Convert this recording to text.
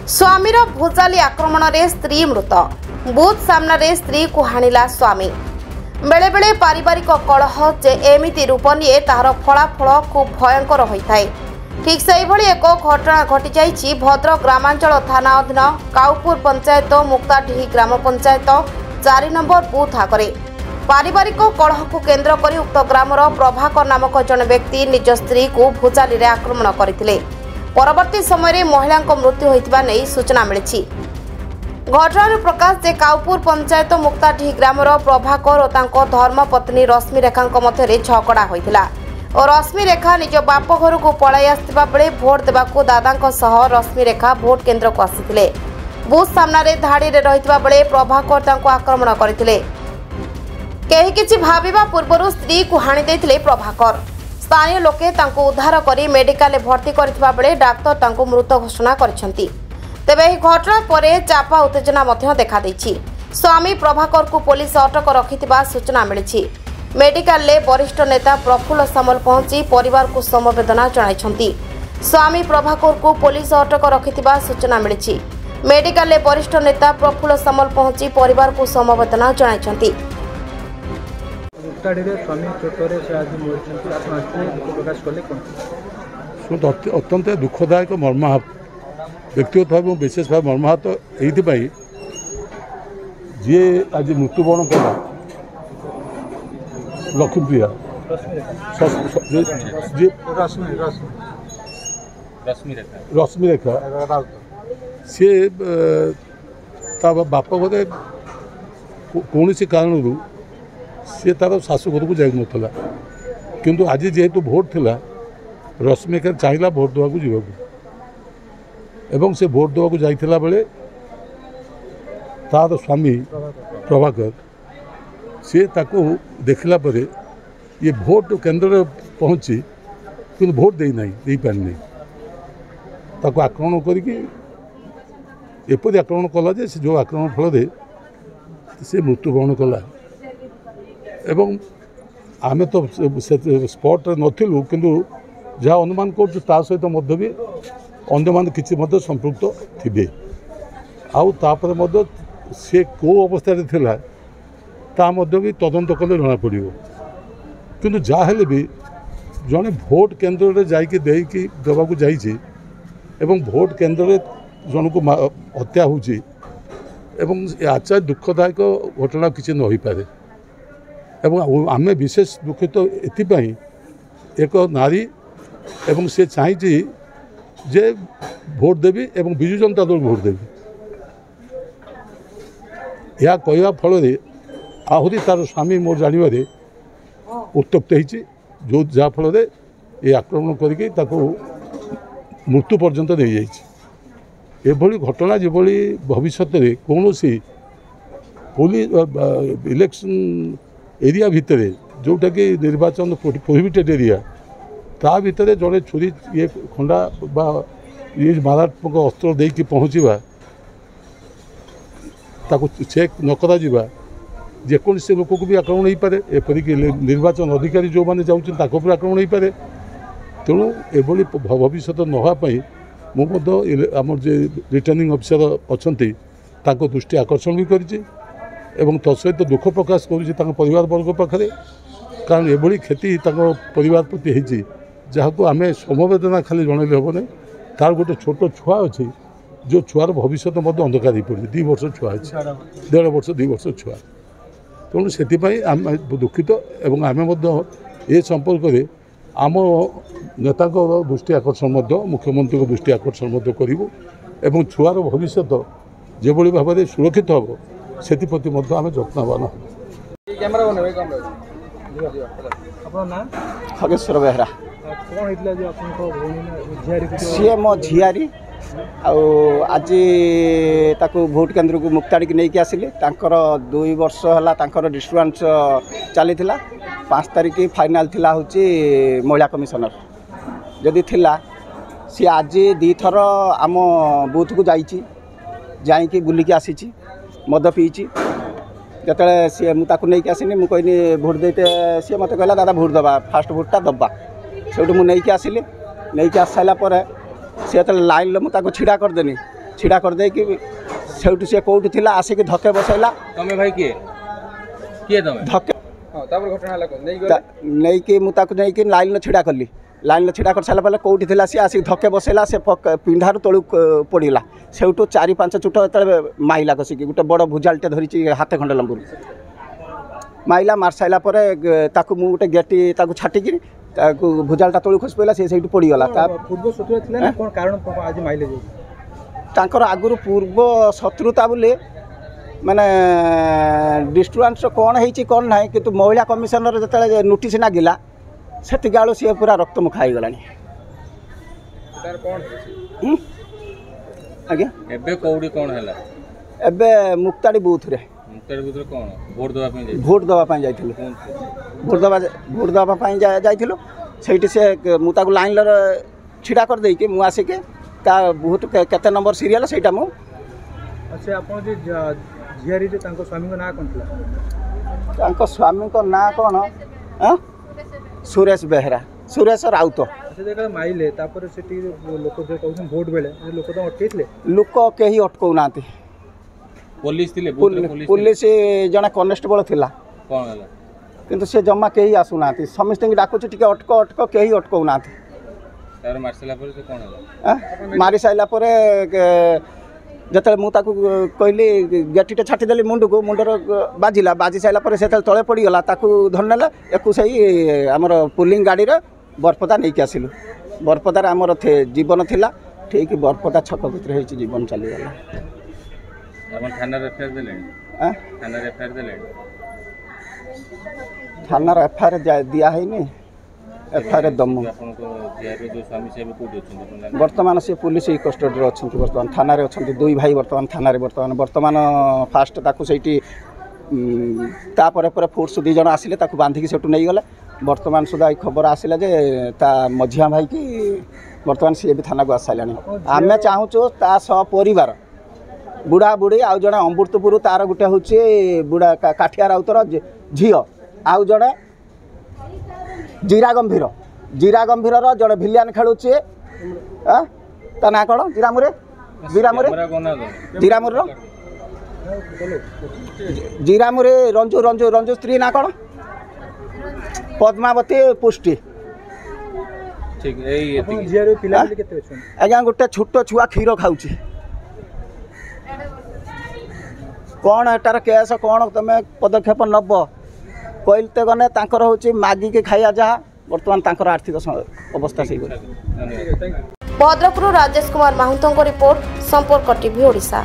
स्वामीर भुजाली आक्रमण में स्त्री मृत बुथ सामने स्त्री को हाणिला स्वामी बेले बेले पारिवारिक कलह जे एमिति रूप निए तार फलाफल खूब भयंकर होता है। ठीक से एक घटना घटी जाइछि भद्रक ग्रामांचल थाना अधीन काउपुर पंचायत मुक्ताडीही ग्राम पंचायत 4 नंबर बुथ आगे पारिवारिक कलह को केन्द्र कर उक्त ग्रामर प्रभाकर नामक जन व्यक्ति निज स्त्री को भुजाली रे आक्रमण करथिले। परवर्ती समय महिला मृत्यु होइतिबा नै सूचना मिली। घटना प्रकाश जे काउपुर पंचायत मुक्ताडीही ग्रामर प्रभाकर और तांको धर्मपत्नी रश्मि रेखा मध्य झगड़ा होइतिला और रश्मि रेखा निज बाप घर को पलाई आसथिबा बेले भोट देबाकू दादा सह रश्मि रेखा भोट केन्द्र को आसिथिले। बूथ सामने धाड़ी रे रहितबा बेले प्रभाकर तांको आक्रमण करथिले। केही किछि भाबिबा पूर्वरु स्त्री को हानि दैथिले प्रभाकर। स्थानीय लोके तांको उद्धार करी मेडिकल भर्ती करथिबा बेले डाक्टर तांको मृत घोषणा करछंती। तेबे एही घटना परे चापा उत्तेजना मध्य देखा दैछि। स्वामी प्रभाकर को पुलिस अटक रखिथिबा सूचना मिलिछि। मेडिकल ले वरिष्ठ नेता प्रफुल्ल सामल पहुंची परिवार को समवेदना जणाइछंती। स्वामी प्रभाकर को पुलिस अटक रखिथिबा सूचना मिलिछि। मेडिकल ले वरिष्ठ नेता प्रफुल्ल सामल पहुंची परिवार को समवेदना जणाइछंती। अत्यंत दुखदायक मर्माहत व्यक्तिगत भाव विशेष भाव मर्माहत ये जी आज मृत्युवरण कला लक्ष्मीप्रिया रश्मि रेखा सी बाप घरे कौन कारण सी तार शाशु घर को जाइनला किंतु आज जेहेतु भोट थिला रश्मि रेखा चाहिए भोट देवाक जीवाक एवं से भोट देवाक जाइथिला बेले तार स्वामी प्रभाकर सी ताको देखला परे ये भोट केन्द्र पहुँची कि भोट दे पारि नहीं ताको आक्रमण करके एपरी आक्रमण कला जे से जो आक्रमण फल से मृत्युवरण कला एवं आमे तो स्पॉट नथिलु किंतु जहाँ अनुमान कर सहित मध्य भी अन्य मान किसी संपृक्त थे आउ तापर मध्य से को अवस्था थिला ता मध्य भी तदंत कले जना पड़ो किंतु जाहेले भी जड़े भोट केन्द्र में जाइए देवाक जाइए एवं भोट केन्द्र में जन को हत्या होची एवं आचार दुखदायक घटना किसी न हो पारे एवं आमे विशेष दुखित एथिपाई एक नारी एवं से चाहिए जे भोट देवी एवं बिजु जनता दल भोट देवी या कहवा फल आहरी तार स्वामी मोर जानवर उत्तप्त होती जो जहाँ फल ये आक्रमण करके मृत्यु पर्यंत नहीं जाइए। एभली घटना जो भविष्य में कौन पुलिस इलेक्शन एरिया भितर जोटा कि निर्वाचन प्रोहिबिटेड एरिया ता भितर जड़े छुरी ये खंडा बा ये मारात्मक अस्त्र देकी पहुँचवा ताको चेक न करा जेकोसी लोक को भी आक्रमण हो पारे एपरिक निर्वाचन अधिकारी जो मैंने जाऊँ आक्रमण हो पारे तेणु एभली भविष्य नवाई मुझे आम जे रिटर्निंग ऑफिसर अच्छा दृष्टि आकर्षण भी करी तत्सहित दुख प्रकाश कर परिवार वर्ग पाखे कारण एभली क्षति परिवार प्रति होती जहाँ को आम समवेदना खाली जनइले हम ना तार गोटे छोट छुआ अच्छी जो छुआर भविष्य अंधकार हो पड़े 2 वर्ष छुआ अच्छे 1.5 वर्ष 2 वर्ष छुआ तेणु से आम दुखित एवं आम ए संपर्क में आम नेता दृष्टि आकर्षण मुख्यमंत्री को दृष्टि आकर्षण करूँ छुआर भविष्य जो भाव में सुरक्षित हम से आम जत्नवान खगेश्वर बेहरा सी मो झियारी आज ताकू भोट केन्द्र को मुक्ताड़ी की नहीं आसिले 2 वर्ष है डिस्ट्रीब्यूंस चली 5 तारीख फाइनाल थिला होची महिला कमिशनर जदि थिला सी आज 2 थर आम बूथ को जाइकी बुलिकी आसी मद पीची जते सी मुझे नहीं आसनी मुझे कहनी भोट देते सी मत कहला दादा भोट दबा फास्ट भोटा दबा से मुझे नहीं आसिली नहीं आस सारापर सी जो लाइन मुझे छिड़ा करदेनी छिड़ा कर दे कि सेठू सी कौटी थी आसिक धक्के बसैला तमे भाई किए किए तमे धक्के तापर घटना हला नहीं कि मुझे नहीं कि लाइन छिड़ा कली लाइन छिड़ा कर सारा पहले कौटी थी सी आसिक धक्के बसैला से पिंडारू तलू पड़ा सेठू 4-5 चुट जो माइला कसिकी गोटे बड़ भुजालटे धरी हाथ खंडे लंबू माइला मार सारा गोटे गेटी छाटिकी भुजालटा तलू खसी पड़ा से पड़गला पूर्व शत्रु थिला कोन कारण आज माइले तांकर आगुरु पूर्व शत्रुता बोले माने डिस्ट्रुआंस कौन है कौन ना कि महिला कमिशनर जो नोटिस नागिला से आलू सी पूरा रक्त मुखा हो गला आज्ञा एबे कौड़ी कोन हला एबे मुक्ताड़ी बूथ रे कोन वोट दवा पे भोट दवा जाइथिलु भोट दवा जाइथिलु सेठी से मु ताकु लाइन छिड़ा कर देई कि मु आसे के ता भोट केते नंबर सीरियल सेटा मु अच्छा आपण जे झियारी जे तांको स्वामी को ना कोन थला तांको स्वामी को ना कोन हां सुरेश बेहरा सुरेश राउत अच्छा देखा माइले तापर सेठी लोक जे कहउछन वोट बेले लोक तो अटकेथले लोक केही अटकौ नाते पुलिस थिले पुलिस जणा कॉन्स्टेबल थिला कोन हला किंतु से जम्मा केही आसु नाते समस्त डाकुछ टिके अटक केही अटकौ नाते तार मारसला पर से कोन हला मारी साइला परे जतले मु ताकू कहली गेटीटे छाटी देली मुंड को मुंडर बाजिला बाजी साइला परे से तळे पड़ी गला ताकू धरनेला एकु सही हमर पुलिंग गाड़ी रे बरपदा नहीं आसिलु बरपदार आमर थे जीवन थिला ठीक बरपदा छक भितर हेची जीवन चली गला अपन थाना रे फेर देले थाना रे फेर देले थाना रे एफआईआर दिया है नहीं एफआईआर दम अपन को जियारे जो स्वामी से कोठी अछन वर्तमान से पुलिस कस्टडी रे अछन वर्तमान थाना रे अछन दुई भाई वर्तमान थाना रे वर्तमान फास्ट ताकू सेठी तापर पर फोर्स 2 जन आसिले ताकू बांधिकी सेठू नहीं गले वर्तमान सुधा खबर आसिला जे ता मझिया भाई की वर्तमान सी भी थाना को आस सारानी आम चाहूँ ता सह परिवार बुढ़ा बुढ़ी आउ जड़े अमृतपुर तार गोटे हूँ बुढ़ा काठिया राउतर झी आउ जड़े जीरा गंभीर जड़े भिलियन खेलुचे ता ना कौन जीरामुरे जीरामुरे रंजू रंजू रंजू स्त्री ना कौन पद्मावती पुष्टि ठीक एई अपन जियारो पिला ले केते अछन आज्ञा गोटे छोट छुआ क्षीर खाऊची कौन एटार केस कौन तुम पदक्षेप नब कहते गने तांकर होची मागी के खाइया जहाँ बर्तमान तांकर आर्थिक अवस्था से भद्रकରୁ राजेश कुमार माहुतଙ୍କ रिपोर्ट संपर्क टीवी ओडिशा।